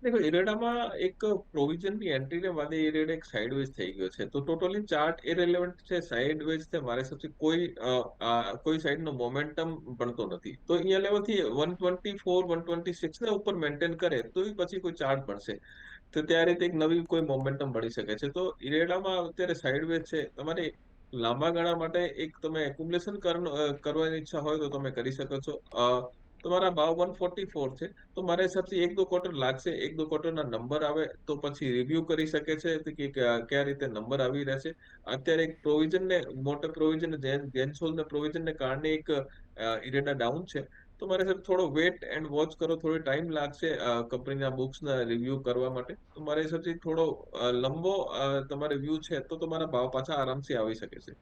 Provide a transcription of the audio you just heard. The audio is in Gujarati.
देखो इरेडाમાં એક પ્રોવિઝનની એન્ટ્રીને બાદ ઇરેડા એક સાઇડવેઝ થઈ ગયો છે, તો ટોટલી ચાર્ટ ઇરેલેવન્ટ છે, સાઇડવેઝ છે, મારા હિસાબથી કોઈ સાઇડનો મોમેન્ટમ બનતો નથી. તો અહીંયા લેવલથી 124 126 ને ઉપર મેન્ટેન કરે તો પછી કોઈ ચાર્ટ બનશે, તો ત્યારે તે એક નવી કોઈ મોમેન્ટમ બની શકે છે. તો ઇરેડામાં અત્યારે સાઇડવેઝ છે, તમારે લાંબા ગાળા માટે એક તમે એક્યુમ્યુલેશન કરવાની ઈચ્છા હોય તો તમે કરી શકો છો. તમારા ભાવ 144 છે, તો મારા હિસાબથી એક દો ક્વાર્ટર લાગશે, એક દો ક્વાર્ટરના નંબર આવે તો પછી રિવ્યુ કરી શકે છે કે કયા રીતે નંબર આવી રહ્યા છે. અત્યારે એક પ્રોવિઝનને મોટા પ્રોવિઝન જેન્સોલના પ્રોવિઝનને કારણે એક ઇરેડા ડાઉન છે. તો મારે સાહેબ થોડો વેટ એન્ડ વોચ કરો, થોડો ટાઈમ લાગશે કંપનીના બુક્સના રિવ્યુ કરવા માટે. તો મારા હિસાબથી થોડો લંબો તમારે વ્યૂ છે તો તમારા ભાવ પાછા આરામથી આવી શકે છે.